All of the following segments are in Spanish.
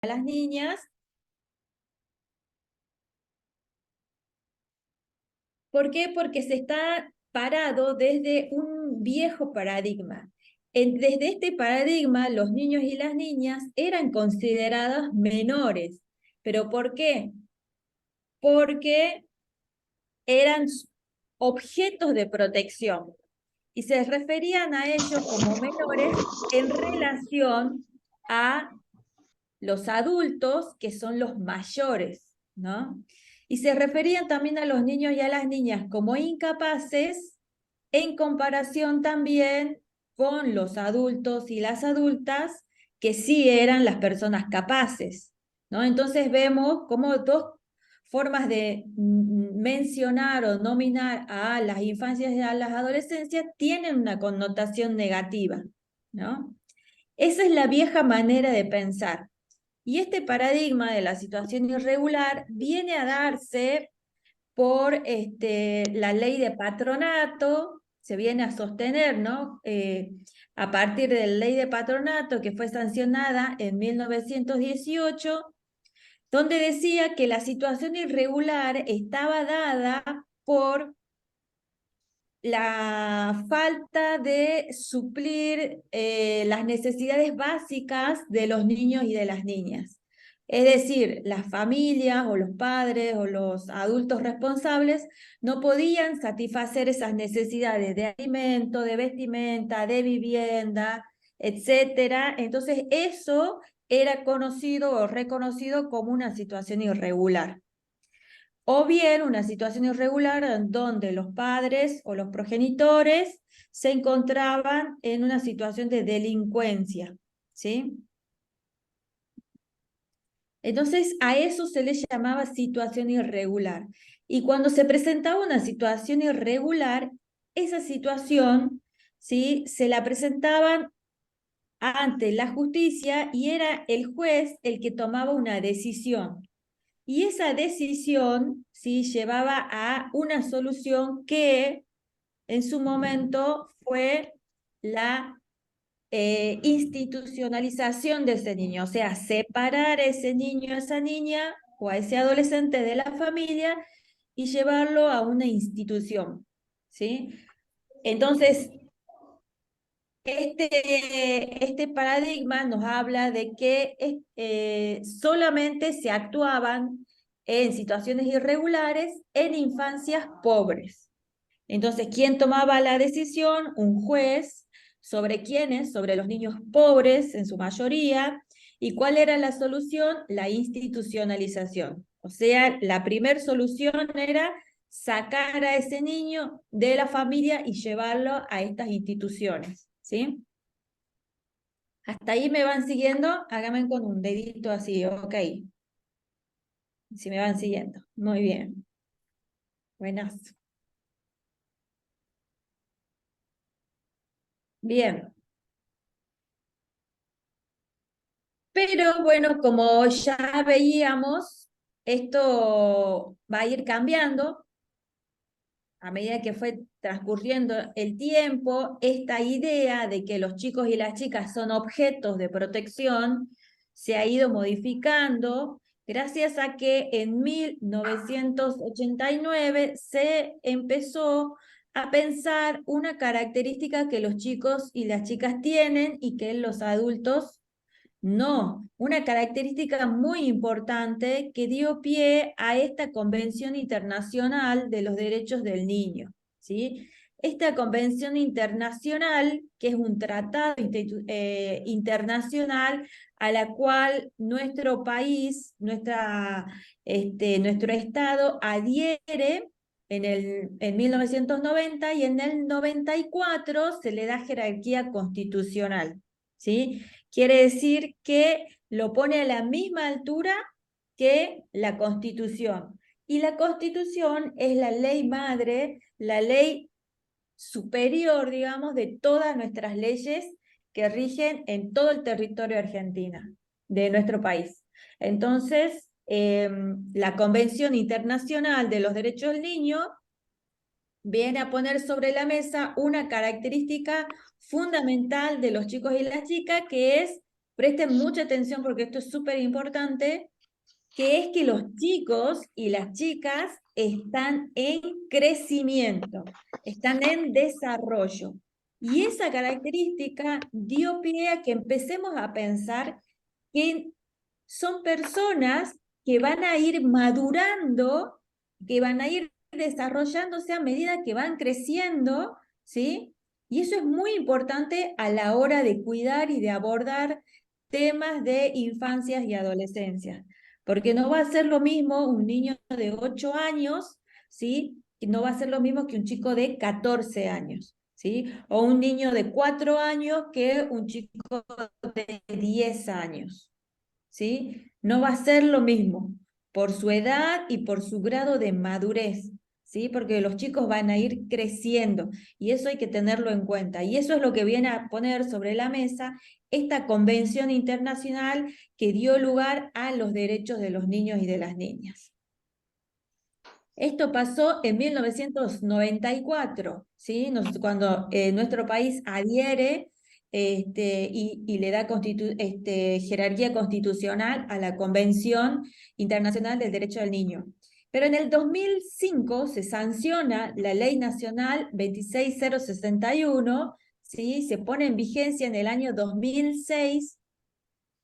a las niñas. ¿Por qué? Porque se está parado desde un viejo paradigma. Desde este paradigma, los niños y las niñas eran considerados menores. ¿Pero por qué? Porque eran objetos de protección y se referían a ellos como menores en relación a los adultos, que son los mayores, ¿no? Y se referían también a los niños y a las niñas como incapaces en comparación también con los adultos y las adultas, que sí eran las personas capaces, ¿no? Entonces vemos como dos formas de mencionar o nominar a las infancias y a las adolescencias tienen una connotación negativa, ¿no? Esa es la vieja manera de pensar. Y este paradigma de la situación irregular viene a darse por la ley de patronato, se viene a sostener, ¿no? A partir de la ley de patronato que fue sancionada en 1918, donde decía que la situación irregular estaba dada por la falta de suplir las necesidades básicas de los niños y de las niñas. Es decir, las familias o los padres o los adultos responsables no podían satisfacer esas necesidades de alimento, de vestimenta, de vivienda, etcétera. Entonces, eso era conocido o reconocido como una situación irregular. O bien una situación irregular en donde los padres o los progenitores se encontraban en una situación de delincuencia, ¿sí? Entonces a eso se le llamaba situación irregular. Y cuando se presentaba una situación irregular, esa situación, ¿sí?, se la presentaban ante la justicia y era el juez el que tomaba una decisión. Y esa decisión, ¿sí?, llevaba a una solución que en su momento fue la institucionalización de ese niño, o sea, separar a ese niño, a esa niña o a ese adolescente de la familia y llevarlo a una institución, ¿sí? Entonces, este paradigma nos habla de que solamente se actuaban en situaciones irregulares en infancias pobres. Entonces, ¿quién tomaba la decisión? Un juez. ¿Sobre quiénes? Sobre los niños pobres en su mayoría. ¿Y cuál era la solución? La institucionalización. O sea, la primer solución era sacar a ese niño de la familia y llevarlo a estas instituciones, ¿sí? Hasta ahí me van siguiendo, háganme con un dedito así, ok. Si me van siguiendo. Muy bien. Buenas. Bien. Pero bueno, como ya veíamos, esto va a ir cambiando a medida que fue transcurriendo el tiempo. Esta idea de que los chicos y las chicas son objetos de protección se ha ido modificando gracias a que en 1989 se empezó a pensar una característica que los chicos y las chicas tienen y que los adultos no, una característica muy importante que dio pie a esta Convención Internacional de los Derechos del Niño, ¿sí? Esta Convención Internacional, que es un tratado internacional a la cual nuestro país, nuestro Estado adhiere en 1990, y en el 94 se le da jerarquía constitucional, ¿sí? Quiere decir que lo pone a la misma altura que la Constitución. Y la Constitución es la ley madre, la ley superior, digamos, de todas nuestras leyes que rigen en todo el territorio argentino, de nuestro país. Entonces, la Convención Internacional de los Derechos del Niño viene a poner sobre la mesa una característica fundamental de los chicos y las chicas, que es presten mucha atención porque esto es súper importante, que es que los chicos y las chicas están en crecimiento, están en desarrollo. Y esa característica dio pie a que empecemos a pensar que son personas que van a ir madurando, que van a ir desarrollándose a medida que van creciendo, ¿sí? Y eso es muy importante a la hora de cuidar y de abordar temas de infancias y adolescencias, porque no va a ser lo mismo un niño de 8 años, ¿sí? Y no va a ser lo mismo que un chico de 14 años, ¿sí? O un niño de 4 años que un chico de 10 años. ¿Sí? No va a ser lo mismo por su edad y por su grado de madurez, ¿sí? Porque los chicos van a ir creciendo y eso hay que tenerlo en cuenta. Y eso es lo que viene a poner sobre la mesa esta convención internacional que dio lugar a los derechos de los niños y de las niñas. Esto pasó en 1994, ¿sí? Cuando nuestro país adhiere y le da jerarquía constitucional a la Convención Internacional del Derecho del Niño. Pero en el 2005 se sanciona la Ley Nacional 26061, ¿sí? Se pone en vigencia en el año 2006.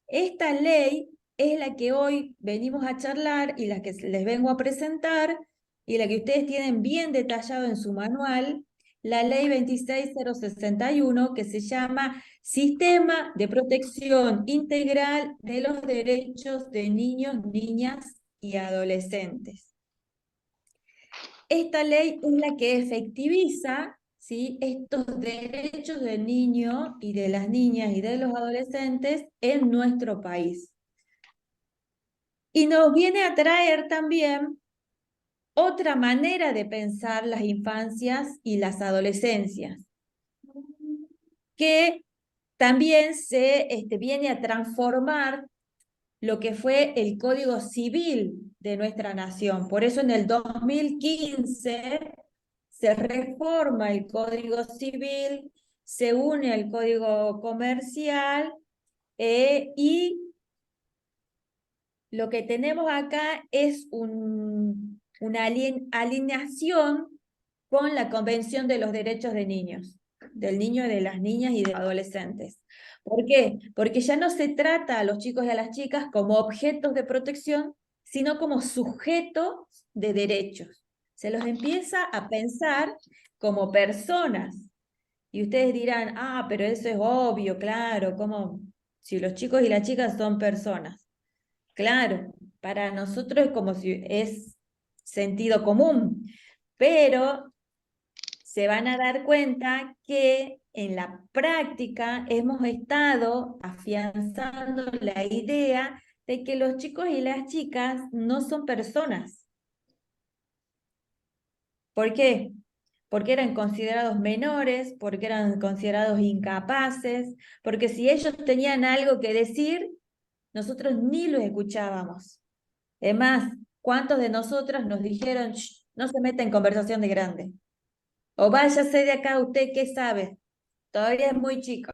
Esta ley es la que hoy venimos a charlar y la que les vengo a presentar y la que ustedes tienen bien detallado en su manual, la ley 26061, que se llama Sistema de Protección Integral de los Derechos de Niños, Niñas y Adolescentes. Esta ley es la que efectiviza, ¿sí?, estos derechos del niño y de las niñas y de los adolescentes en nuestro país. Y nos viene a traer también otra manera de pensar las infancias y las adolescencias, que también se viene a transformar lo que fue el Código Civil de nuestra nación. Por eso en el 2015 se reforma el Código Civil, se une al Código Comercial y lo que tenemos acá es una alineación con la Convención de los Derechos de Niños, del niño, de las niñas y de los adolescentes. ¿Por qué? Porque ya no se trata a los chicos y a las chicas como objetos de protección, sino como sujetos de derechos. Se los empieza a pensar como personas. Y ustedes dirán, ah, pero eso es obvio, claro, como si los chicos y las chicas son personas. Claro, para nosotros es como si es sentido común, pero se van a dar cuenta que en la práctica hemos estado afianzando la idea de que los chicos y las chicas no son personas. ¿Por qué? Porque eran considerados menores, porque eran considerados incapaces, porque si ellos tenían algo que decir, nosotros ni los escuchábamos. Es más, ¿cuántos de nosotros nos dijeron, no se meta en conversación de grande? O váyase de acá, ¿usted qué sabe? Todavía es muy chico.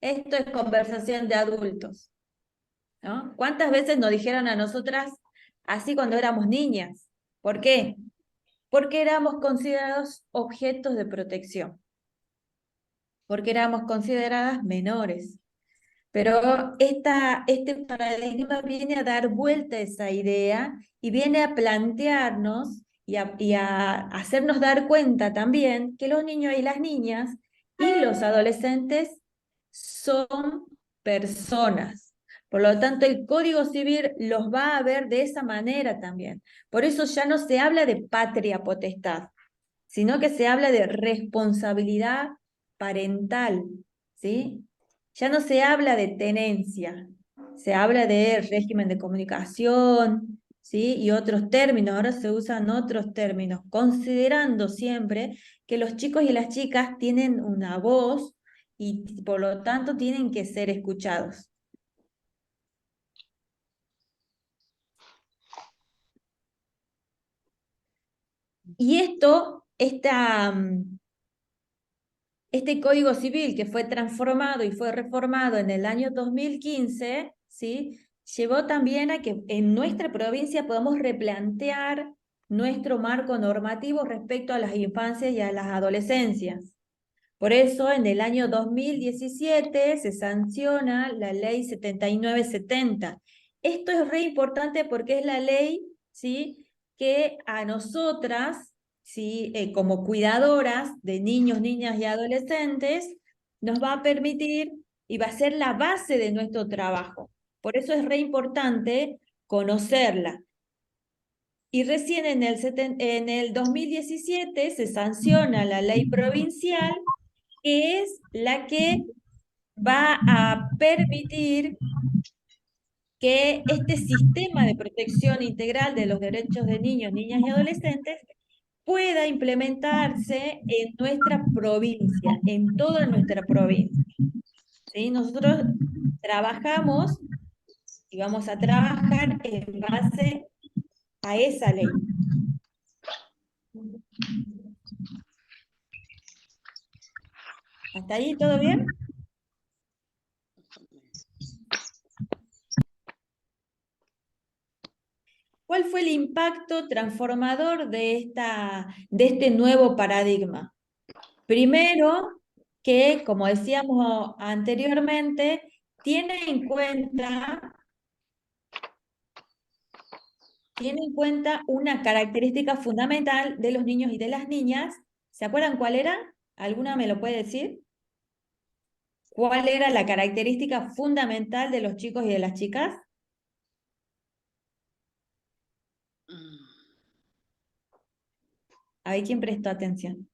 Esto es conversación de adultos, ¿no? ¿Cuántas veces nos dijeron a nosotras así cuando éramos niñas? ¿Por qué? Porque éramos considerados objetos de protección, porque éramos consideradas menores. Pero este paradigma viene a dar vuelta a esa idea y viene a plantearnos y a hacernos dar cuenta también que los niños y las niñas y los adolescentes son personas. Por lo tanto, el Código Civil los va a ver de esa manera también. Por eso ya no se habla de patria potestad, sino que se habla de responsabilidad parental, ¿sí? Ya no se habla de tenencia, se habla de régimen de comunicación, ¿sí? Y otros términos, ahora se usan otros términos, considerando siempre que los chicos y las chicas tienen una voz y por lo tanto tienen que ser escuchados. Y Este Código Civil que fue transformado y fue reformado en el año 2015, ¿sí? Llevó también a que en nuestra provincia podamos replantear nuestro marco normativo respecto a las infancias y a las adolescencias. Por eso, en el año 2017 se sanciona la ley 7970. Esto es re importante porque es la ley, ¿sí?, que a nosotras, ¿sí?, como cuidadoras de niños, niñas y adolescentes, nos va a permitir y va a ser la base de nuestro trabajo. Por eso es re importante conocerla. Y recién en el 2017 se sanciona la ley provincial, que es la que va a permitir que este sistema de protección integral de los derechos de niños, niñas y adolescentes pueda implementarse en nuestra provincia, en toda nuestra provincia. ¿Sí? Nosotros trabajamos y vamos a trabajar en base a esa ley. ¿Hasta ahí todo bien? ¿Cuál fue el impacto transformador de este nuevo paradigma? Primero, que, como decíamos anteriormente, tiene en cuenta una característica fundamental de los niños y de las niñas. ¿Se acuerdan cuál era? ¿Alguna me lo puede decir? ¿Cuál era la característica fundamental de los chicos y de las chicas? A ver quién prestó atención.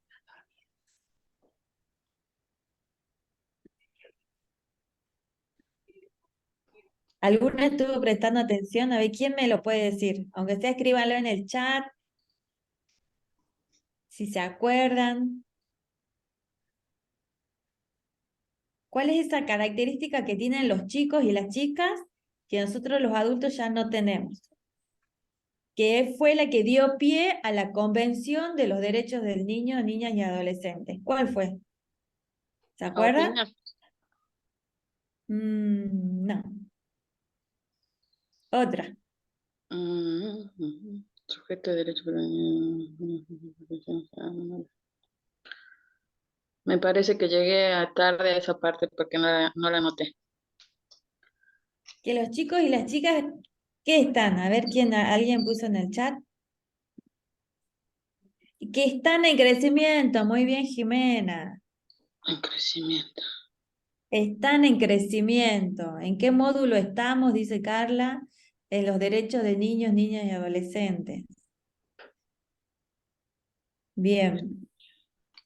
¿Alguna estuvo prestando atención? A ver quién me lo puede decir. Aunque sea, escríbanlo en el chat, si se acuerdan. ¿Cuál es esa característica que tienen los chicos y las chicas que nosotros los adultos ya no tenemos? Que fue la que dio pie a la Convención de los Derechos del Niño, Niñas y Adolescentes. ¿Cuál fue? ¿Se acuerdan? Opinar. No. Otra. Sujeto de derecho. Me parece que llegué tarde a esa parte porque no la noté. Que los chicos y las chicas, ¿qué están? A ver quién, alguien puso en el chat. Que están en crecimiento. Muy bien, Jimena. En crecimiento. Están en crecimiento. ¿En qué módulo estamos? Dice Carla. En los derechos de niños, niñas y adolescentes. Bien.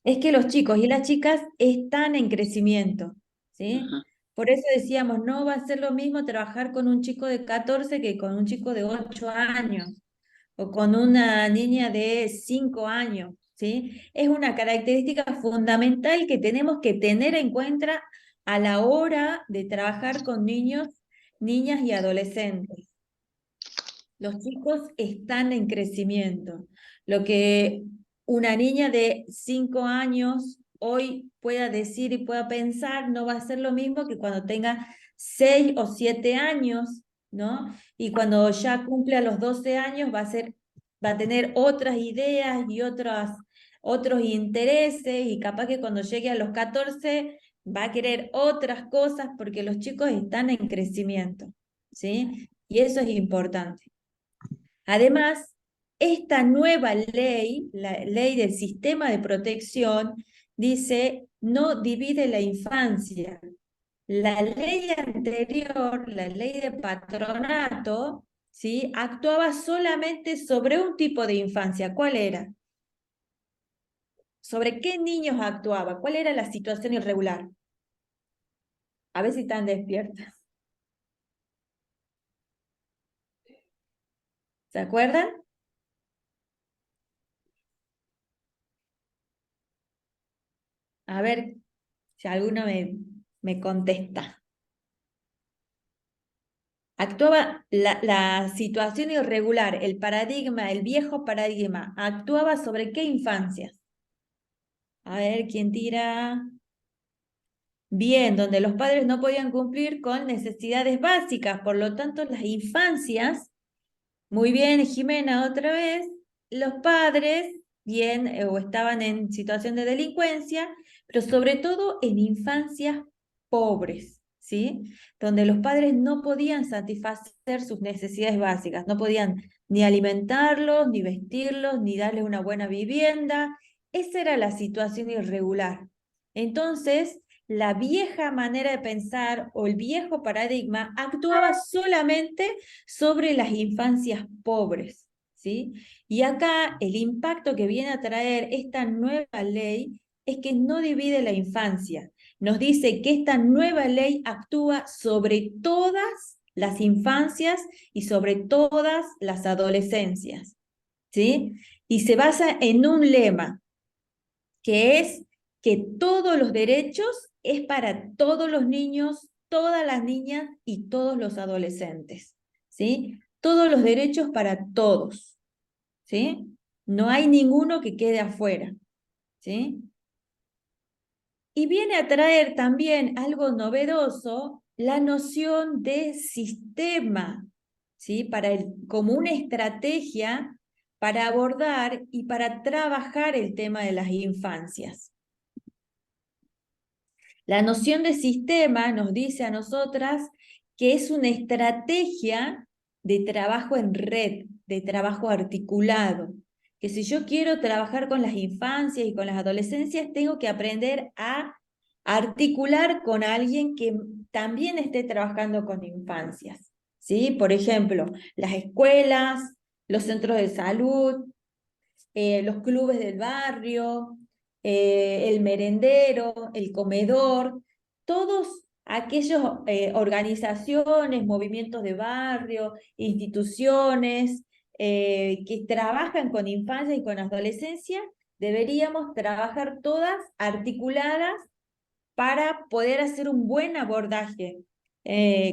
Es que los chicos y las chicas están en crecimiento, ¿sí? Ajá. Por eso decíamos, no va a ser lo mismo trabajar con un chico de 14 que con un chico de 8 años o con una niña de 5 años, ¿sí? Es una característica fundamental que tenemos que tener en cuenta a la hora de trabajar con niños, niñas y adolescentes. Los chicos están en crecimiento. Lo que una niña de 5 años hoy pueda decir y pueda pensar no va a ser lo mismo que cuando tenga 6 o 7 años, ¿no? Y cuando ya cumpla los 12 años va a tener otras ideas y otros intereses, y capaz que cuando llegue a los 14 va a querer otras cosas porque los chicos están en crecimiento, ¿sí? Y eso es importante. Además, esta nueva ley, la ley del sistema de protección, dice no divide la infancia. La ley anterior, la ley de patronato, ¿sí?, actuaba solamente sobre un tipo de infancia. ¿Cuál era? ¿Sobre qué niños actuaba? ¿Cuál era la situación irregular? A ver si están despiertas. ¿Se acuerdan? A ver si alguno me contesta. Actuaba la situación irregular, el paradigma, el viejo paradigma, ¿actuaba sobre qué infancias? A ver, ¿quién tira? Bien, donde los padres no podían cumplir con necesidades básicas, por lo tanto las infancias, muy bien Jimena otra vez, los padres bien o estaban en situación de delincuencia, pero sobre todo en infancias pobres, ¿sí? Donde los padres no podían satisfacer sus necesidades básicas, no podían ni alimentarlos, ni vestirlos, ni darles una buena vivienda. Esa era la situación irregular. Entonces, la vieja manera de pensar o el viejo paradigma actuaba solamente sobre las infancias pobres, ¿sí? Y acá el impacto que viene a traer esta nueva ley es que no divide la infancia. Nos dice que esta nueva ley actúa sobre todas las infancias y sobre todas las adolescencias, ¿sí? Y se basa en un lema, que es que todos los derechos es para todos los niños, todas las niñas y todos los adolescentes, ¿sí? Todos los derechos para todos, ¿sí? No hay ninguno que quede afuera, ¿sí? Y viene a traer también algo novedoso, la noción de sistema, ¿sí? Como una estrategia para abordar y para trabajar el tema de las infancias. La noción de sistema nos dice a nosotras que es una estrategia de trabajo en red, de trabajo articulado, que si yo quiero trabajar con las infancias y con las adolescencias, tengo que aprender a articular con alguien que también esté trabajando con infancias, ¿sí? Por ejemplo, las escuelas, los centros de salud, los clubes del barrio, el merendero, el comedor, todos aquellos organizaciones, movimientos de barrio, instituciones que trabajan con infancia y con adolescencia, deberíamos trabajar todas articuladas para poder hacer un buen abordaje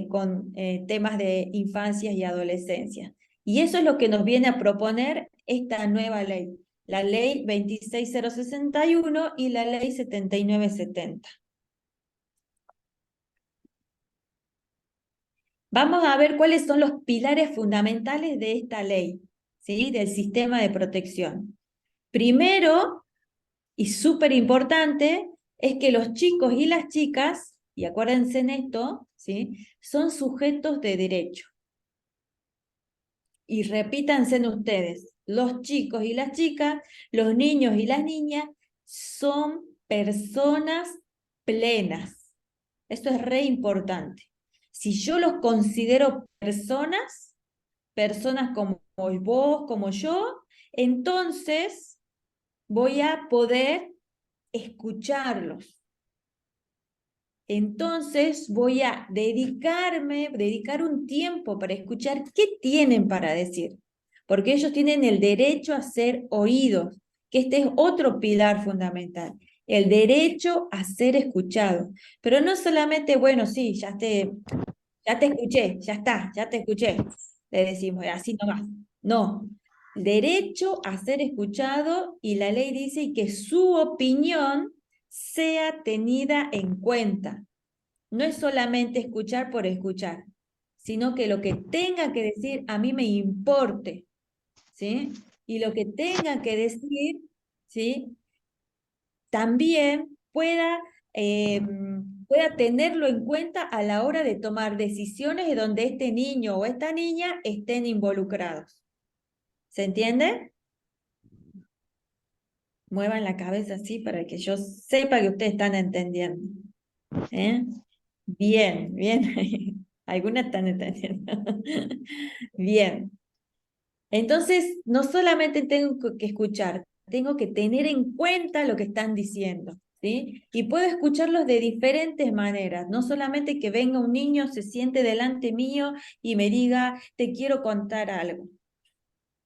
con temas de infancias y adolescencia. Y eso es lo que nos viene a proponer esta nueva ley, la ley 26061 y la ley 7970. Vamos a ver cuáles son los pilares fundamentales de esta ley, ¿sí? Del sistema de protección. Primero, y súper importante, es que los chicos y las chicas, y acuérdense en esto, ¿sí? Son sujetos de derecho. Y repítanse en ustedes, los chicos y las chicas, los niños y las niñas son personas plenas. Esto es re importante. Si yo los considero personas, personas como vos, como yo, entonces voy a poder escucharlos. Entonces voy a dedicar un tiempo para escuchar qué tienen para decir, porque ellos tienen el derecho a ser oídos, que este es otro pilar fundamental, el derecho a ser escuchado. Pero no solamente, bueno, sí, ya te escuché, ya está, ya te escuché, le decimos, así nomás. No, derecho a ser escuchado y la ley dice que su opinión sea tenida en cuenta. No es solamente escuchar por escuchar, sino que lo que tenga que decir a mí me importe, ¿sí? Y lo que tenga que decir, ¿sí? También pueda tenerlo en cuenta a la hora de tomar decisiones de donde este niño o esta niña estén involucrados. ¿Se entiende? Muevan la cabeza así para que yo sepa que ustedes están entendiendo. ¿Eh? Bien, bien. Algunas están entendiendo. Bien. Entonces, no solamente tengo que escuchar, tengo que tener en cuenta lo que están diciendo, ¿sí? Y puedo escucharlos de diferentes maneras, no solamente que venga un niño, se siente delante mío y me diga, te quiero contar algo.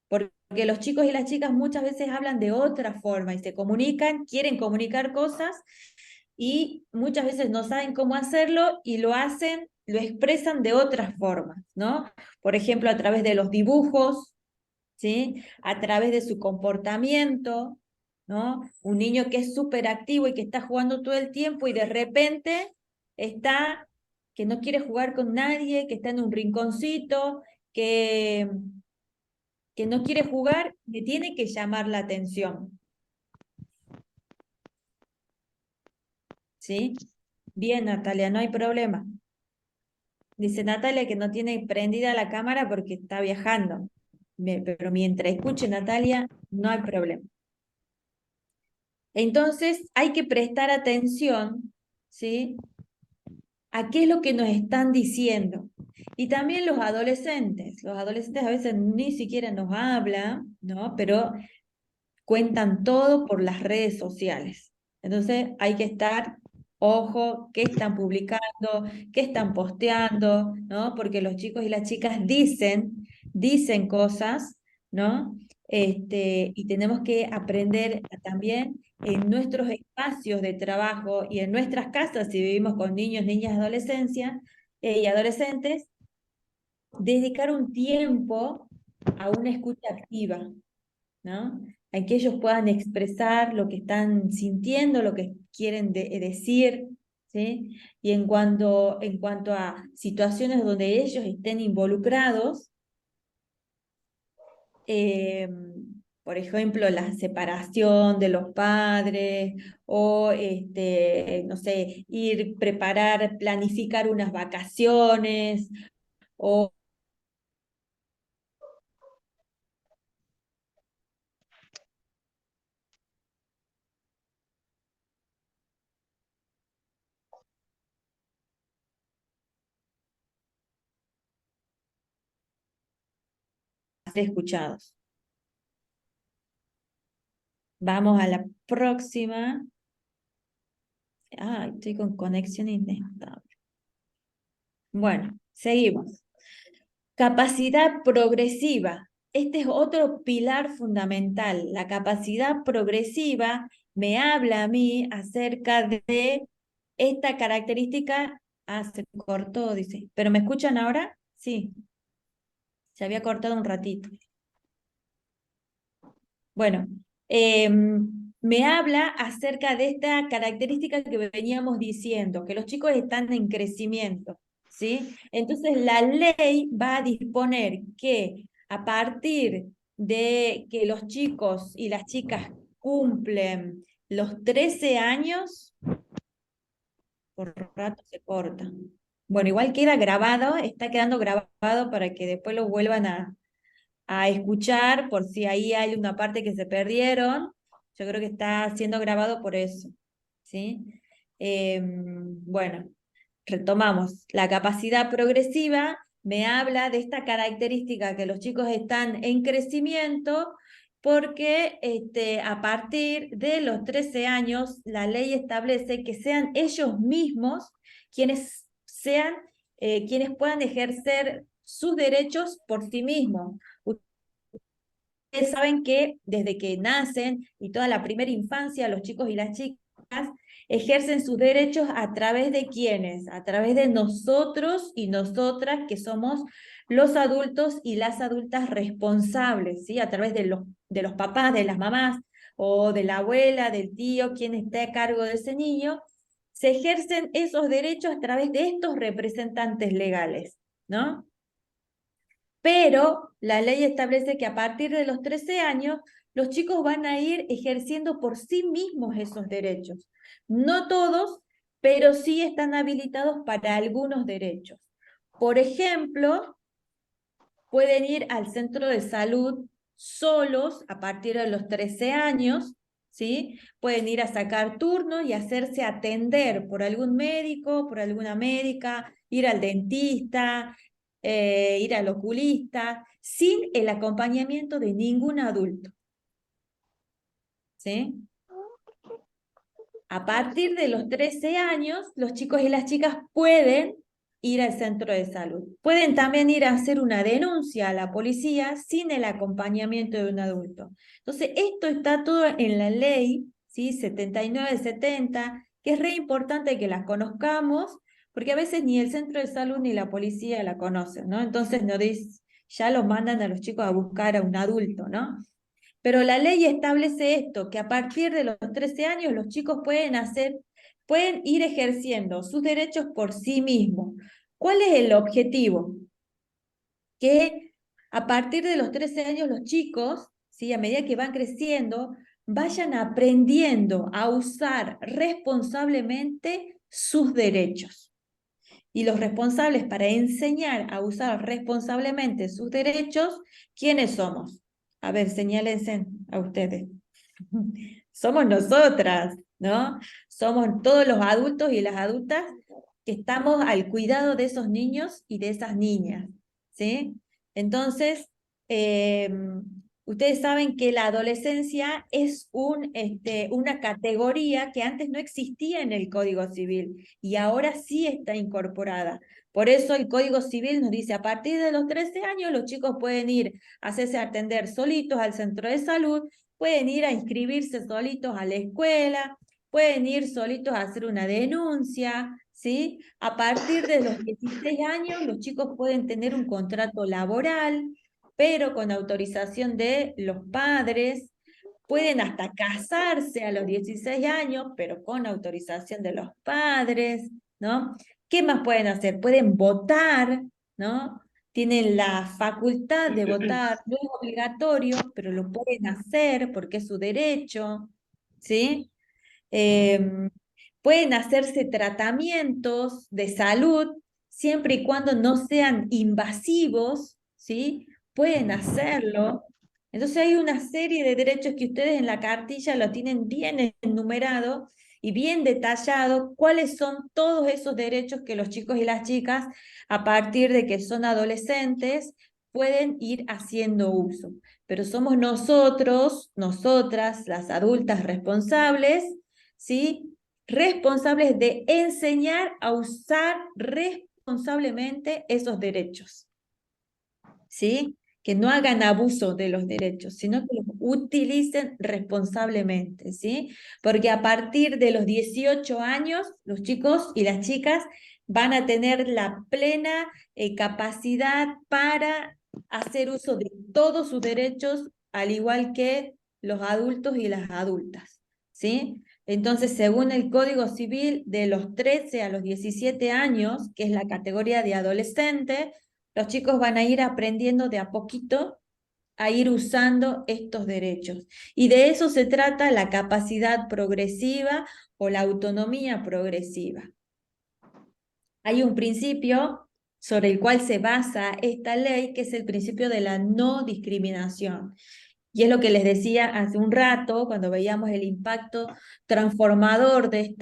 Porque los chicos y las chicas muchas veces hablan de otra forma y se comunican, quieren comunicar cosas y muchas veces no saben cómo hacerlo y lo hacen, lo expresan de otras formas, ¿no? Por ejemplo, a través de los dibujos, ¿sí? A través de su comportamiento, ¿no? Un niño que es súper activo y que está jugando todo el tiempo y de repente está, que no quiere jugar con nadie, que está en un rinconcito, que, que no quiere jugar, me tiene que llamar la atención. ¿Sí? Bien, Natalia, no hay problema. Dice Natalia que no tiene prendida la cámara porque está viajando. Pero mientras escuche Natalia, no hay problema. Entonces hay que prestar atención, ¿sí? A qué es lo que nos están diciendo. Y también los adolescentes. Los adolescentes a veces ni siquiera nos hablan, ¿no? Pero cuentan todo por las redes sociales. Entonces hay que estar, ojo, qué están publicando, qué están posteando, ¿no? Porque los chicos y las chicas dicen cosas, ¿no? Y tenemos que aprender también en nuestros espacios de trabajo y en nuestras casas, si vivimos con niños, niñas, adolescencia, y adolescentes, dedicar un tiempo a una escucha activa, ¿no? A que ellos puedan expresar lo que están sintiendo, lo que quieren decir, ¿sí? Y en cuanto a situaciones donde ellos estén involucrados, eh, por ejemplo, la separación de los padres o, no sé, preparar, planificar unas vacaciones o ser escuchados. Vamos a la próxima. Ah, estoy con conexión inestable. Bueno, seguimos. Capacidad progresiva. Este es otro pilar fundamental. La capacidad progresiva me habla a mí acerca de esta característica. Ah, se cortó, dice. ¿Pero me escuchan ahora? Sí, se había cortado un ratito. Bueno, me habla acerca de esta característica que veníamos diciendo, que los chicos están en crecimiento, ¿sí? Entonces la ley va a disponer que a partir de que los chicos y las chicas cumplen los 13 años, por rato se corta. Bueno, igual queda grabado, está quedando grabado para que después lo vuelvan a escuchar por si ahí hay una parte que se perdieron. Yo creo que está siendo grabado por eso, ¿sí? Bueno, retomamos. La capacidad progresiva me habla de esta característica que los chicos están en crecimiento porque a partir de los 13 años la ley establece que sean ellos mismos quienes puedan ejercer sus derechos por sí mismos. Ustedes saben que desde que nacen y toda la primera infancia, los chicos y las chicas ejercen sus derechos a través de quiénes, a través de nosotros y nosotras, que somos los adultos y las adultas responsables, ¿sí? A través de los papás, de las mamás o de la abuela, del tío, quien esté a cargo de ese niño, se ejercen esos derechos a través de estos representantes legales, ¿no? Pero la ley establece que a partir de los 13 años, los chicos van a ir ejerciendo por sí mismos esos derechos. No todos, pero sí están habilitados para algunos derechos. Por ejemplo, pueden ir al centro de salud solos a partir de los 13 años, ¿sí? Pueden ir a sacar turnos y hacerse atender por algún médico, por alguna médica, ir al dentista, ir al oculista, sin el acompañamiento de ningún adulto, ¿sí? A partir de los 13 años, los chicos y las chicas pueden ir al centro de salud. Pueden también ir a hacer una denuncia a la policía sin el acompañamiento de un adulto. Entonces, esto está todo en la ley, ¿sí? 7970, que es re importante que la conozcamos, porque a veces ni el centro de salud ni la policía la conocen, ¿no? Entonces, ya los mandan a los chicos a buscar a un adulto, ¿no? Pero la ley establece esto, que a partir de los 13 años los chicos pueden hacer pueden ir ejerciendo sus derechos por sí mismos. ¿Cuál es el objetivo? Que a partir de los 13 años los chicos, ¿sí? A medida que van creciendo, vayan aprendiendo a usar responsablemente sus derechos. Y los responsables para enseñar a usar responsablemente sus derechos, ¿quiénes somos? A ver, señálense a ustedes. Somos nosotras, ¿no? Somos todos los adultos y las adultas que estamos al cuidado de esos niños y de esas niñas, ¿sí? Entonces, eh, ustedes saben que la adolescencia es una categoría que antes no existía en el Código Civil y ahora sí está incorporada. Por eso el Código Civil nos dice, a partir de los 13 años los chicos pueden ir a hacerse atender solitos al centro de salud, pueden ir a inscribirse solitos a la escuela, pueden ir solitos a hacer una denuncia, ¿sí? A partir de los 16 años, los chicos pueden tener un contrato laboral, pero con autorización de los padres. Pueden hasta casarse a los 16 años, pero con autorización de los padres, ¿no? ¿Qué más pueden hacer? Pueden votar, ¿no? Tienen la facultad de votar, no es obligatorio, pero lo pueden hacer porque es su derecho, ¿sí? Em, Pueden hacerse tratamientos de salud siempre y cuando no sean invasivos, ¿sí? Pueden hacerlo. Entonces hay una serie de derechos que ustedes en la cartilla lo tienen bien enumerado y bien detallado cuáles son todos esos derechos que los chicos y las chicas, a partir de que son adolescentes, pueden ir haciendo uso. Pero somos nosotros, nosotras, las adultas responsables, ¿sí? Responsables de enseñar a usar responsablemente esos derechos, ¿sí? Que no hagan abuso de los derechos, sino que los utilicen responsablemente, ¿sí? Porque a partir de los 18 años, los chicos y las chicas van a tener la plena capacidad para hacer uso de todos sus derechos, al igual que los adultos y las adultas, ¿sí? Entonces, según el Código Civil, de los 13 a los 17 años, que es la categoría de adolescente, los chicos van a ir aprendiendo de a poquito a ir usando estos derechos. Y de eso se trata la capacidad progresiva o la autonomía progresiva. Hay un principio sobre el cual se basa esta ley, que es el principio de la no discriminación. Y es lo que les decía hace un rato, cuando veíamos el impacto transformador de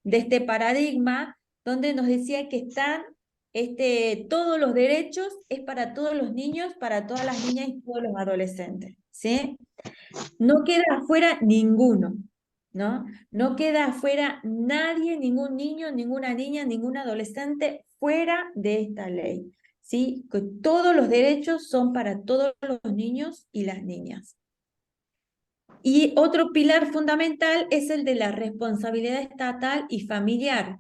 este paradigma, donde nos decía que están todos los derechos, es para todos los niños, para todas las niñas y todos los adolescentes, ¿sí? No queda afuera ninguno, ¿no? No queda afuera nadie, ningún niño, ninguna niña, ningún adolescente fuera de esta ley, ¿sí? Que todos los derechos son para todos los niños y las niñas. Y otro pilar fundamental es el de la responsabilidad estatal y familiar.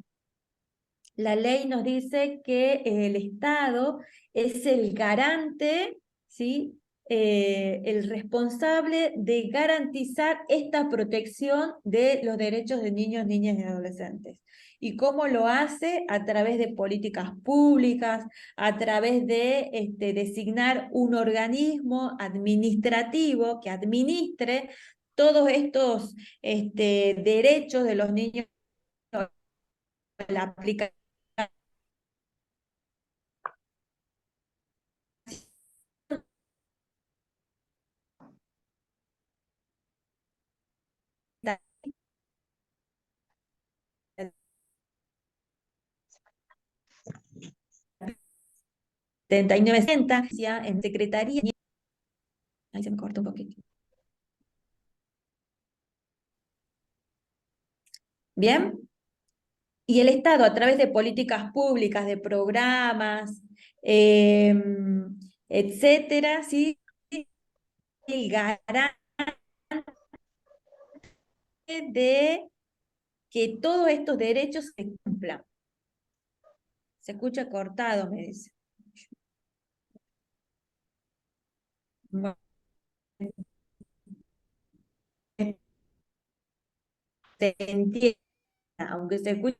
La ley nos dice que el Estado es el garante, ¿sí? El responsable de garantizar esta protección de los derechos de niños, niñas y adolescentes. ¿Y cómo lo hace? A través de políticas públicas, a través de designar un organismo administrativo que administre todos estos derechos de los niños, la aplicación 7960 en secretaría. Ahí se me corta un poquito. Bien. Y el Estado, a través de políticas públicas, de programas, eh, etcétera, ¿sí? El garante de que todos estos derechos se cumplan. Se escucha cortado, me dice. Bueno, te entiendo. aunque se escuche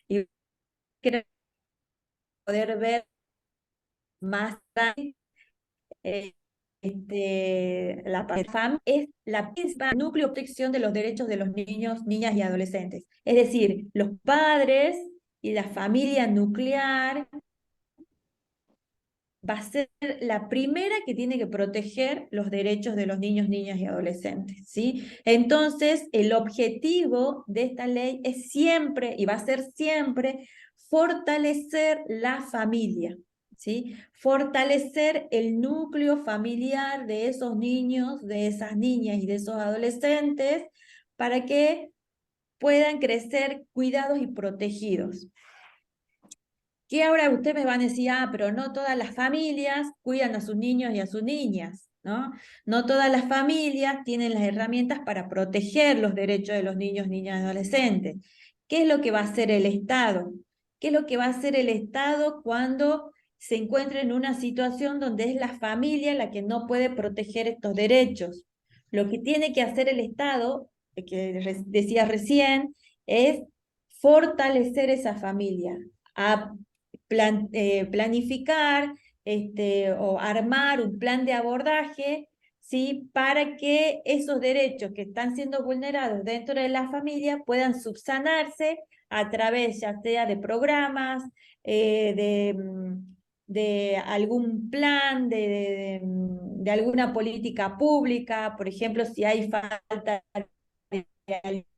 y quiero poder ver más tarde, eh, la FAM es la principal núcleo de protección de los derechos de los niños, niñas y adolescentes. Es decir, los padres y la familia nuclear va a ser la primera que tiene que proteger los derechos de los niños, niñas y adolescentes, ¿sí? Entonces, el objetivo de esta ley es siempre, y va a ser siempre, fortalecer la familia, ¿sí? Fortalecer el núcleo familiar de esos niños, de esas niñas y de esos adolescentes para que puedan crecer cuidados y protegidos. Que ahora usted me va a decir, pero no todas las familias cuidan a sus niños y a sus niñas, ¿no? No todas las familias tienen las herramientas para proteger los derechos de los niños, niñas y adolescentes. ¿Qué es lo que va a hacer el Estado? ¿Qué es lo que va a hacer el Estado cuando se encuentra en una situación donde es la familia la que no puede proteger estos derechos? Lo que tiene que hacer el Estado, que decía recién, es fortalecer esa familia, a planificar o armar un plan de abordaje, ¿sí? Para que esos derechos que están siendo vulnerados dentro de la familia puedan subsanarse a través ya sea de programas, de algún plan, de alguna política pública, por ejemplo, si hay falta de alimento,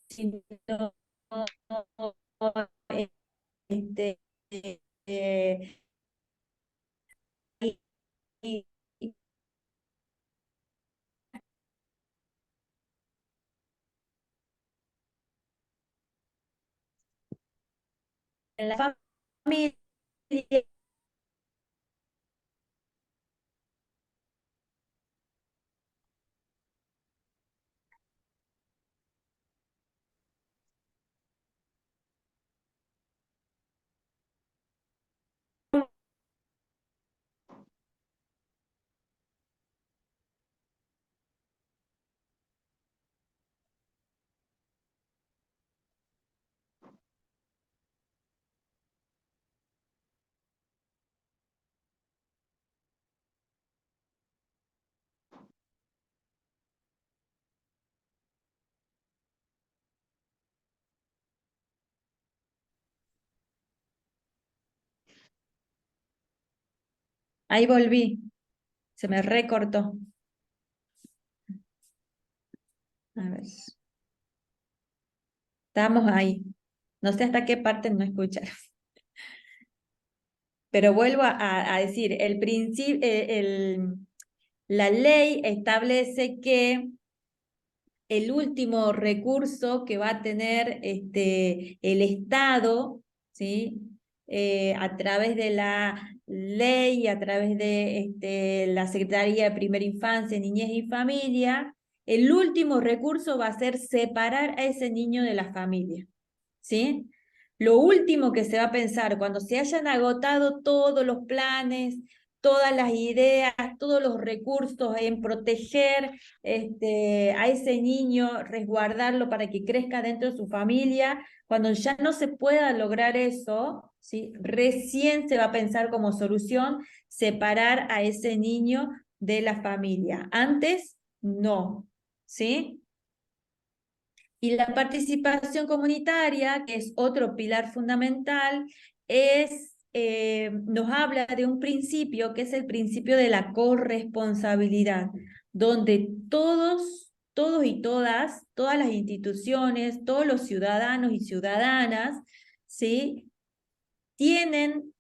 sino este, eh, y, y en la familia. Ahí volví, se me recortó. A ver, estamos ahí. No sé hasta qué parte no escuchar. Pero vuelvo a decir, la ley establece que el último recurso que va a tener el Estado, ¿sí? A través de la ley, a través de la Secretaría de Primera Infancia, Niñez y Familia, el último recurso va a ser separar a ese niño de la familia, ¿sí? Lo último que se va a pensar cuando se hayan agotado todos los planes, todas las ideas, todos los recursos en proteger a ese niño, resguardarlo para que crezca dentro de su familia, cuando ya no se pueda lograr eso, ¿sí? Recién se va a pensar como solución separar a ese niño de la familia. Antes, no, ¿sí? Y la participación comunitaria, que es otro pilar fundamental, nos habla de un principio que es el principio de la corresponsabilidad, donde todos y todas las instituciones, todos los ciudadanos y ciudadanas, ¿sí? tienen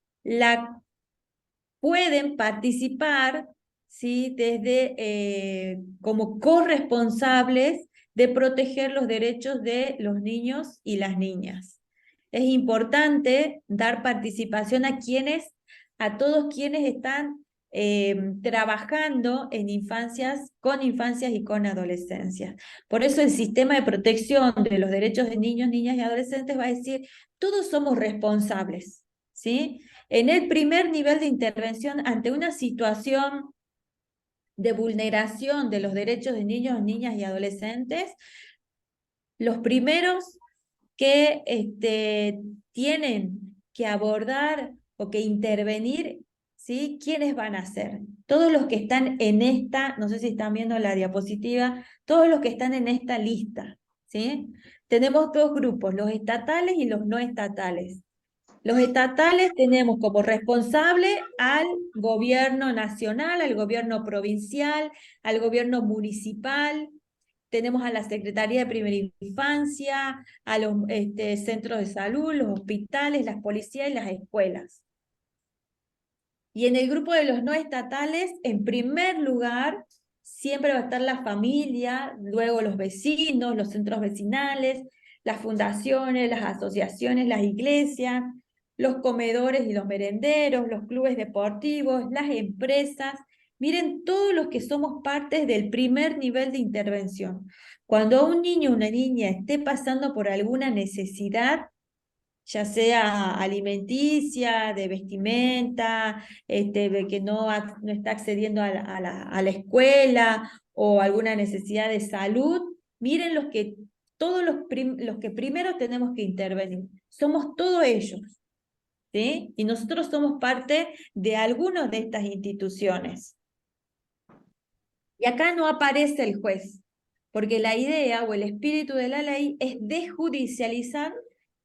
pueden participar, ¿sí? Como corresponsables de proteger los derechos de los niños y las niñas. Es importante dar participación a todos quienes están trabajando en con infancias y con adolescencias. Por eso el sistema de protección de los derechos de niños, niñas y adolescentes va a decir, todos somos responsables, ¿sí? En el primer nivel de intervención ante una situación de vulneración de los derechos de niños, niñas y adolescentes, los primeros que tienen que abordar o que intervenir, ¿sí? ¿Quiénes van a ser? Todos los que están en esta, no sé si están viendo la diapositiva, todos los que están en esta lista, ¿sí? Tenemos dos grupos, los estatales y los no estatales. Los estatales tenemos como responsable al gobierno nacional, al gobierno provincial, al gobierno municipal, tenemos a la Secretaría de Primera Infancia, a los centros de salud, los hospitales, las policías y las escuelas. Y en el grupo de los no estatales, en primer lugar, siempre va a estar la familia, luego los vecinos, los centros vecinales, las fundaciones, las asociaciones, las iglesias, los comedores y los merenderos, los clubes deportivos, las empresas. Miren, todos los que somos partes del primer nivel de intervención. Cuando un niño o una niña esté pasando por alguna necesidad, ya sea alimenticia, de vestimenta, de que no está accediendo a la escuela o alguna necesidad de salud, miren todos los que primero tenemos que intervenir. Somos todos ellos, ¿sí? Y nosotros somos parte de algunas de estas instituciones. Y acá no aparece el juez, porque la idea o el espíritu de la ley es desjudicializar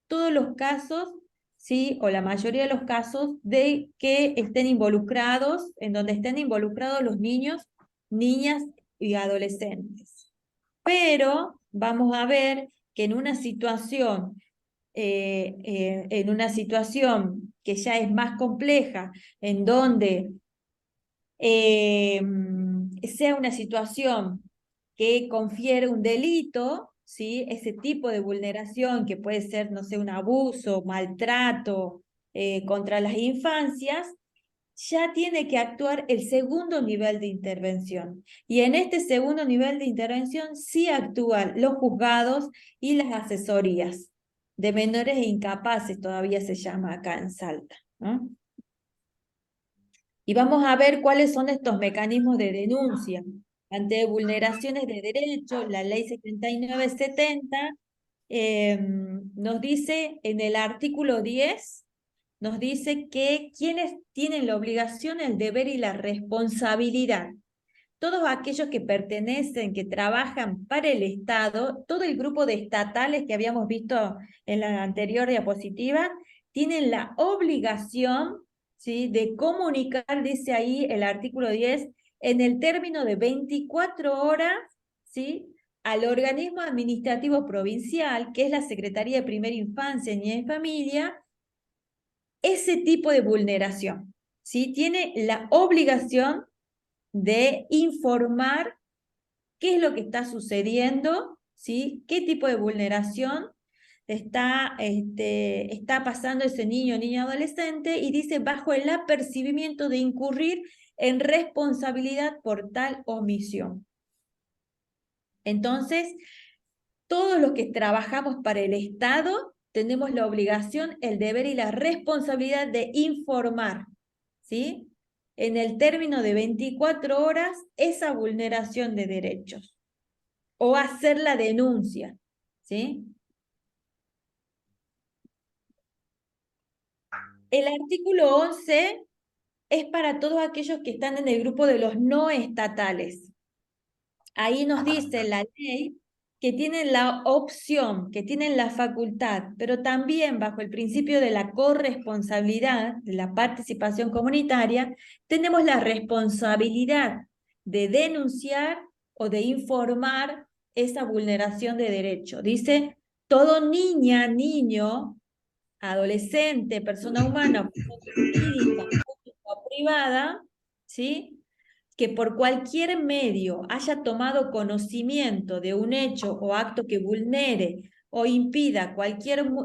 todos los casos, ¿sí? O la mayoría de los casos de que estén involucrados, en donde estén involucrados los niños, niñas y adolescentes. Pero vamos a ver que en una situación que ya es más compleja, en donde sea una situación que confiere un delito, ¿sí? Ese tipo de vulneración que puede ser, no sé, un abuso, maltrato contra las infancias, ya tiene que actuar el segundo nivel de intervención. Y en este segundo nivel de intervención sí actúan los juzgados y las asesorías de menores e incapaces, todavía se llama acá en Salta, ¿no? Y vamos a ver cuáles son estos mecanismos de denuncia. Ante vulneraciones de derechos, la ley 7970 nos dice en el artículo 10, nos dice que quienes tienen la obligación, el deber y la responsabilidad. Todos aquellos que pertenecen, que trabajan para el Estado, todo el grupo de estatales que habíamos visto en la anterior diapositiva, tienen la obligación, ¿sí?, de comunicar, dice ahí el artículo 10, en el término de 24 horas, ¿sí?, al organismo administrativo provincial, que es la Secretaría de Primera Infancia, Niñez y Familia, ese tipo de vulneración, ¿sí? Tiene la obligación de informar qué es lo que está sucediendo, ¿sí? ¿Qué tipo de vulneración está pasando ese niño o niña adolescente? Y dice, bajo el apercibimiento de incurrir en responsabilidad por tal omisión. Entonces, todos los que trabajamos para el Estado tenemos la obligación, el deber y la responsabilidad de informar, ¿sí?, en el término de 24 horas esa vulneración de derechos o hacer la denuncia, ¿sí? El artículo 11 es para todos aquellos que están en el grupo de los no estatales. Ahí nos dice la ley que tienen la opción, que tienen la facultad, pero también bajo el principio de la corresponsabilidad, de la participación comunitaria, tenemos la responsabilidad de denunciar o de informar esa vulneración de derecho. Dice, todo niña, niño, adolescente, persona humana, jurídica o privada, ¿sí?, que por cualquier medio haya tomado conocimiento de un hecho o acto que vulnere o impida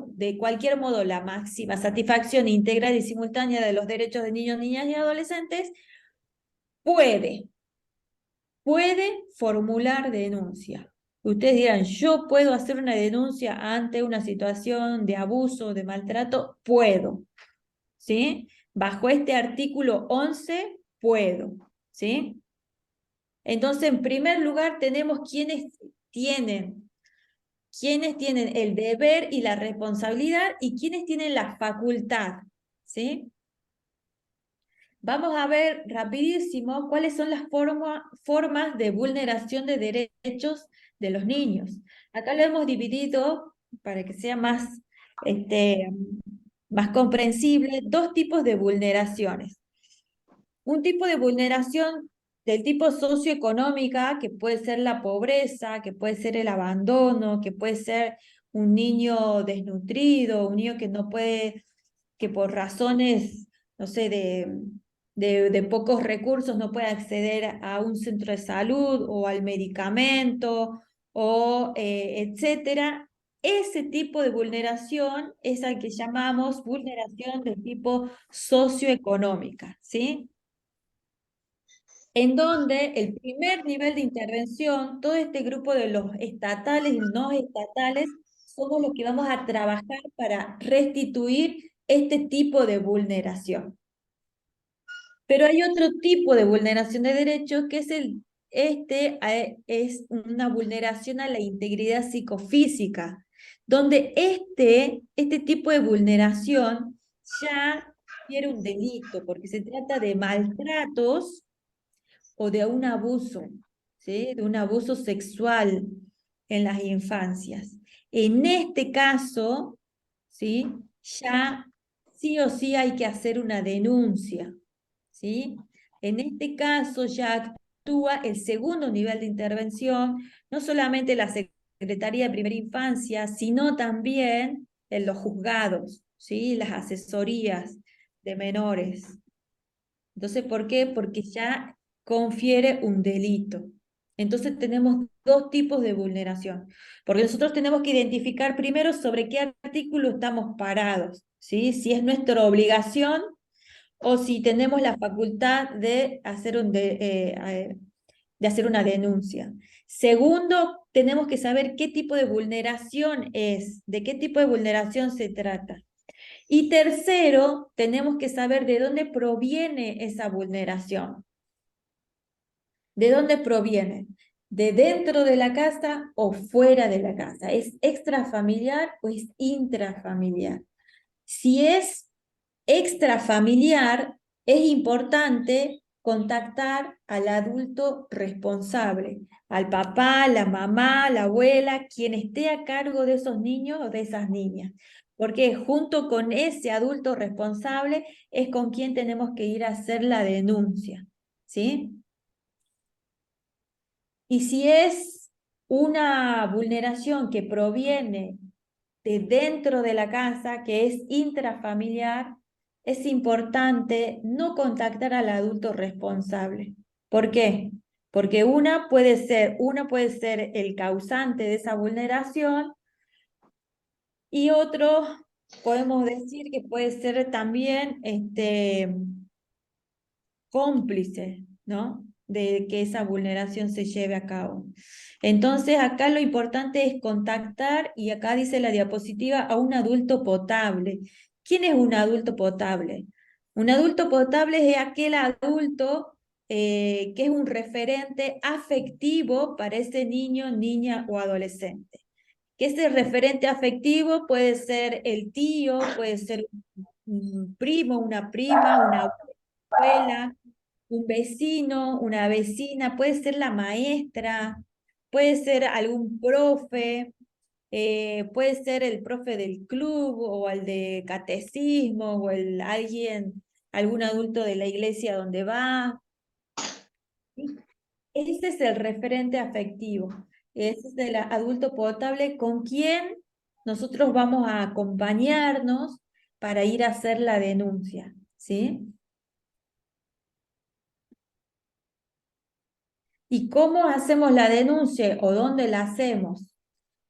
de cualquier modo la máxima satisfacción integral y simultánea de los derechos de niños, niñas y adolescentes, puede formular denuncia. Ustedes dirán, yo puedo hacer una denuncia ante una situación de abuso, de maltrato, puedo. ¿sí? Bajo este artículo 11 puedo, ¿sí? Entonces, en primer lugar, tenemos quienes tienen el deber y la responsabilidad y quienes tienen la facultad, ¿sí? Vamos a ver rapidísimo cuáles son las formas de vulneración de derechos de los niños. Acá lo hemos dividido, para que sea más comprensible, dos tipos de vulneraciones. Un tipo de vulneración del tipo socioeconómica, que puede ser la pobreza, que puede ser el abandono, que puede ser un niño desnutrido, un niño que no puede, que por razones, no sé, de pocos recursos no puede acceder a un centro de salud o al medicamento, o etcétera. Ese tipo de vulneración es al que llamamos vulneración del tipo socioeconómica, ¿sí? En donde el primer nivel de intervención, todo este grupo de los estatales y no estatales, somos los que vamos a trabajar para restituir este tipo de vulneración. Pero hay otro tipo de vulneración de derechos que es una vulneración a la integridad psicofísica, donde este tipo de vulneración ya tiene un delito, porque se trata de maltratos o de un abuso, ¿sí? De un abuso sexual en las infancias. En este caso, ¿sí? Ya sí o sí hay que hacer una denuncia, ¿sí? En este caso ya actúa el segundo nivel de intervención, no solamente la Secretaría de Primera Infancia, sino también en los juzgados, ¿sí? Las asesorías de menores. Entonces, ¿por qué? Porque ya confiere un delito. Entonces tenemos dos tipos de vulneración, porque nosotros tenemos que identificar primero sobre qué artículo estamos parados, ¿sí? Si es nuestra obligación o si tenemos la facultad de hacer de hacer una denuncia. Segundo, tenemos que saber qué tipo de vulneración es, de qué tipo de vulneración se trata. Y tercero, tenemos que saber de dónde proviene esa vulneración. ¿De dónde proviene? ¿De dentro de la casa o fuera de la casa? ¿Es extrafamiliar o es intrafamiliar? Si es extrafamiliar, es importante contactar al adulto responsable, al papá, la mamá, la abuela, quien esté a cargo de esos niños o de esas niñas. Porque junto con ese adulto responsable es con quien tenemos que ir a hacer la denuncia, ¿sí? Y si es una vulneración que proviene de dentro de la casa, que es intrafamiliar, es importante no contactar al adulto responsable. ¿Por qué? Porque una puede ser el causante de esa vulneración y otro podemos decir que puede ser también cómplice, ¿no? De que esa vulneración se lleve a cabo. Entonces, acá lo importante es contactar, y acá dice la diapositiva, a un adulto potable. ¿Quién es un adulto potable? Un adulto potable es aquel adulto que es un referente afectivo para ese niño, niña o adolescente. Que ese referente afectivo puede ser el tío, puede ser un primo, una prima, una abuela, un vecino, una vecina, puede ser la maestra, puede ser algún profe, puede ser el profe del club o el de catecismo o algún adulto de la iglesia donde va. Ese es el referente afectivo, ese es el adulto potable con quien nosotros vamos a acompañarnos para ir a hacer la denuncia, ¿sí? ¿Y cómo hacemos la denuncia o dónde la hacemos?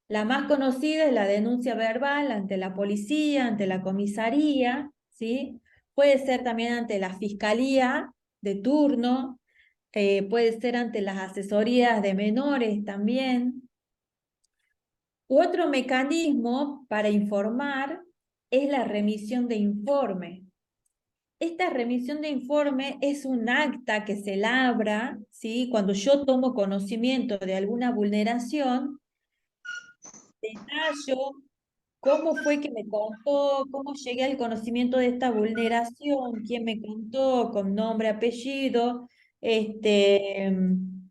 La más conocida es la denuncia verbal ante la policía, ante la comisaría, ¿sí? Puede ser también ante la fiscalía de turno, puede ser ante las asesorías de menores también. Otro mecanismo para informar es la remisión de informe. esta remisión de informe es un acta que se labra, ¿sí? Cuando yo tomo conocimiento de alguna vulneración, detallo cómo fue que me contó, cómo llegué al conocimiento de esta vulneración, quién me contó, con nombre, apellido,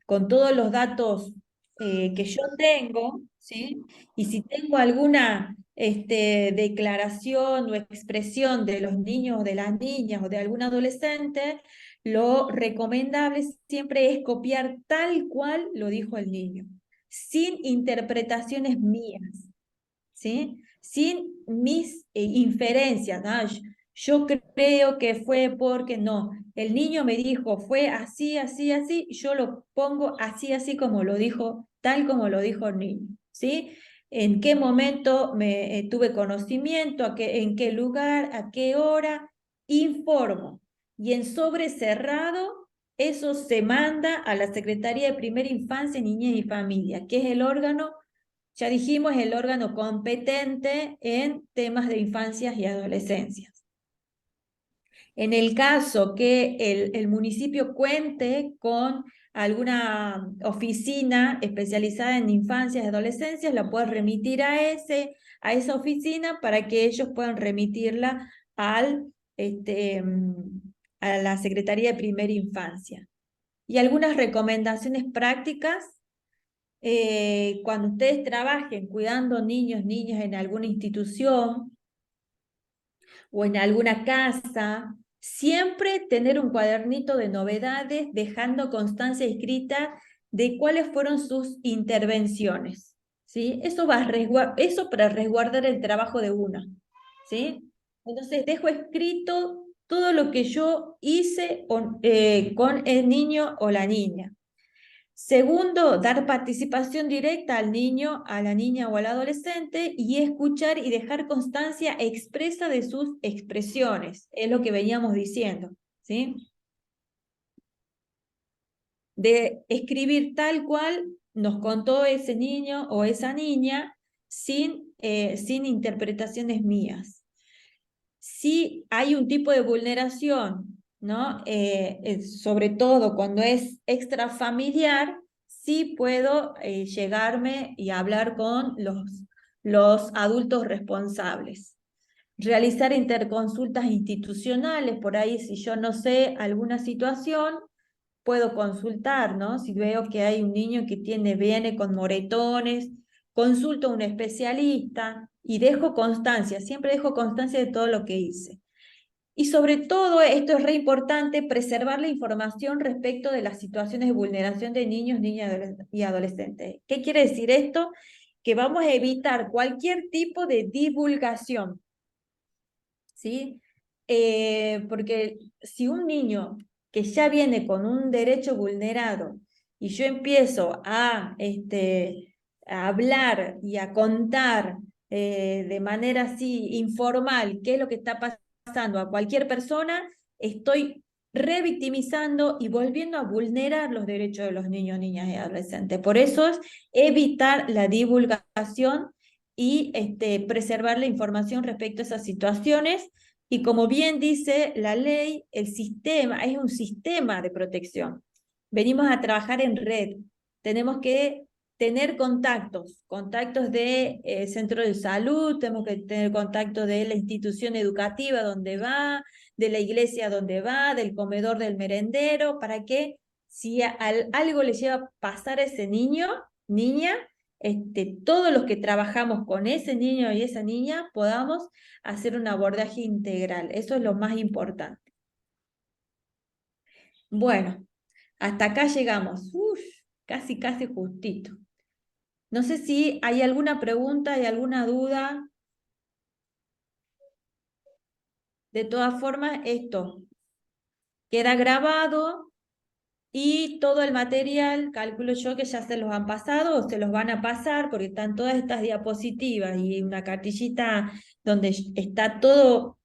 con todos los datos que yo tengo, ¿sí? Y si tengo alguna declaración o expresión de los niños o de las niñas o de algún adolescente, lo recomendable siempre es copiar tal cual lo dijo el niño, sin interpretaciones mías. ¿Sí? Sin mis inferencias, ¿no? Yo creo que fue porque no, el niño me dijo, fue así, así, así, y yo lo pongo así, así como lo dijo, tal como lo dijo el niño, ¿sí? En qué momento me tuve conocimiento, en qué lugar, a qué hora, informo. Y en sobre cerrado, eso se manda a la Secretaría de Primera Infancia, Niñez y Familia, que es el órgano, ya dijimos, el órgano competente en temas de infancias y adolescencias. En el caso que el municipio cuente con alguna oficina especializada en infancias y adolescencias, la puede remitir a esa oficina para que ellos puedan remitirla al, a la Secretaría de Primera Infancia. Y algunas recomendaciones prácticas cuando ustedes trabajen cuidando niños, niñas en alguna institución o en alguna casa, siempre tener un cuadernito de novedades, dejando constancia escrita de cuáles fueron sus intervenciones, ¿sí? Eso eso para resguardar el trabajo de uno, ¿sí? Entonces dejo escrito todo lo que yo hice con el niño o la niña. Segundo, dar participación directa al niño, a la niña o al adolescente y escuchar y dejar constancia expresa de sus expresiones. Es lo que veníamos diciendo, ¿sí? De escribir tal cual nos contó ese niño o esa niña sin interpretaciones mías. Si hay un tipo de vulneración, ¿no? Sobre todo cuando es extrafamiliar, sí puedo llegarme y hablar con los adultos responsables. Realizar interconsultas institucionales, por ahí si yo no sé alguna situación, puedo consultar, ¿no? Si veo que hay un niño que viene con moretones, consulto a un especialista y dejo constancia, siempre dejo constancia de todo lo que hice. Y sobre todo, esto es re importante, preservar la información respecto de las situaciones de vulneración de niños, niñas y adolescentes. ¿Qué quiere decir esto? Que vamos a evitar cualquier tipo de divulgación, ¿sí? Porque si un niño que ya viene con un derecho vulnerado y yo empiezo a hablar y a contar de manera así informal qué es lo que está pasando a cualquier persona, estoy revictimizando y volviendo a vulnerar los derechos de los niños, niñas y adolescentes. Por eso es evitar la divulgación y preservar la información respecto a esas situaciones. Y como bien dice la ley, el sistema es un sistema de protección. Venimos a trabajar en red. Tenemos que tener contactos de centro de salud, tenemos que tener contacto de la institución educativa donde va, de la iglesia donde va, del comedor del merendero, para que si algo le lleva a pasar a ese niño, niña, todos los que trabajamos con ese niño y esa niña podamos hacer un abordaje integral. Eso es lo más importante. Bueno, hasta acá llegamos. Uf, casi, casi justito. No sé si hay alguna pregunta, hay alguna duda. De todas formas, esto queda grabado y todo el material, calculo yo que ya se los han pasado o se los van a pasar porque están todas estas diapositivas y una cartillita donde está todo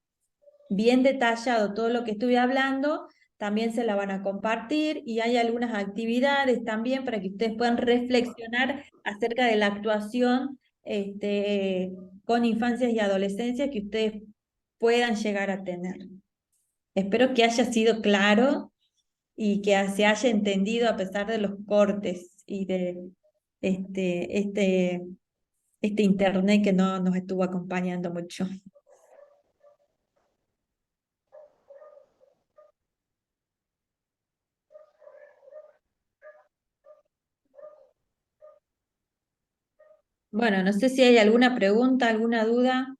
bien detallado, todo lo que estuve hablando, también se la van a compartir y hay algunas actividades también para que ustedes puedan reflexionar acerca de la actuación con infancias y adolescencias que ustedes puedan llegar a tener. Espero que haya sido claro y que se haya entendido a pesar de los cortes y de este, este, este internet que no nos estuvo acompañando mucho. Bueno, no sé si hay alguna pregunta, alguna duda.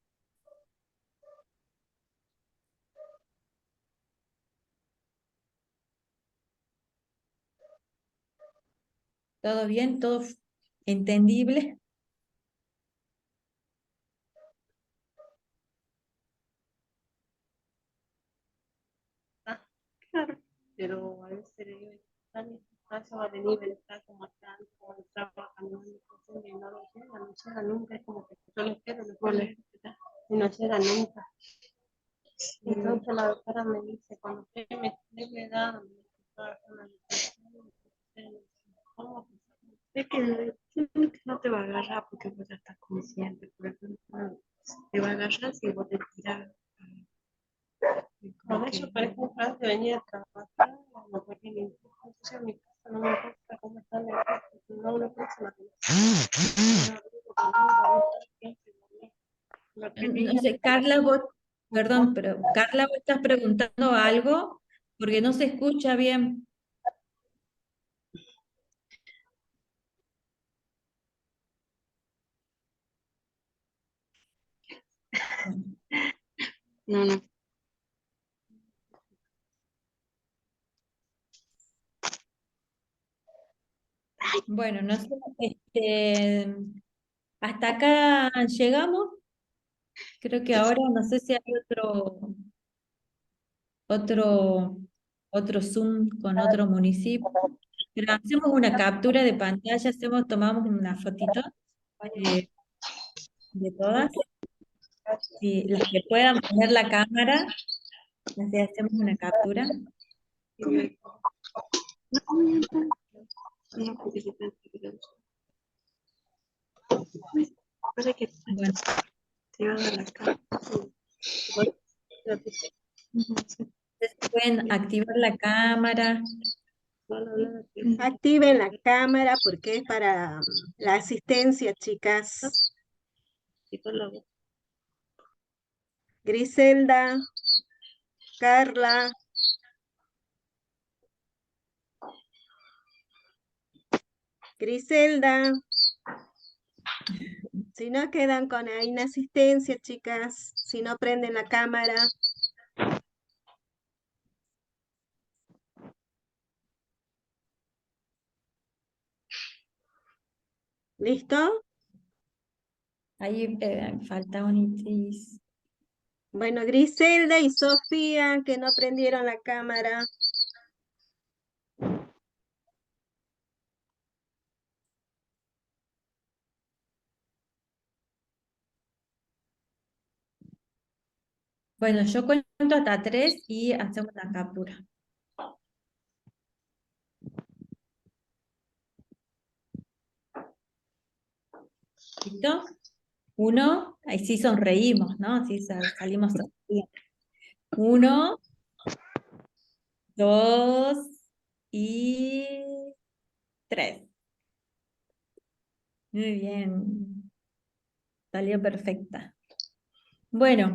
¿Todo bien? ¿Todo entendible? Ah, claro, pero a veces están en espacio de nivel, está como están, como trabajando en el y no lo llega nunca, es como que yo lo espero, lo puedo leer, ¿verdad? Y no llega nunca. Entonces la doctora me dice, cuando usted me tiene edad, me trabaja en la habitación, ¿cómo? Es que no te va a agarrar porque vos ya estás consciente, por ejemplo, te va a agarrar si vos te tiras. Con eso parece un plan de venir a trabajar, no puede ni entonces en mi casa no me importa cómo están las cosas, no lo pienso la No sé, Carla, vos, perdón, pero Carla, vos estás preguntando algo porque no se escucha bien. No, no. Bueno, no sé, hasta acá llegamos. Creo que ahora no sé si hay otro, otro Zoom con otro municipio. Pero hacemos una captura de pantalla, tomamos una fotito de, de todas. Y las que puedan poner la cámara, así hacemos una captura. Parece que Bueno, te iban a la cara. ustedes pueden activar la cámara. Activen la cámara porque es para la asistencia, chicas. Griselda, Carla, Griselda. Si no quedan con la inasistencia, chicas, si no prenden la cámara. ¿Listo? Ahí falta un itis. Bueno, Griselda y Sofía, que no prendieron la cámara. Bueno, yo cuento hasta 3 y hacemos la captura. ¿Listo? 1, ahí sí sonreímos, ¿no? Así salimos sonriendo. 1, 2 y 3. Muy bien. Salió perfecta. Bueno,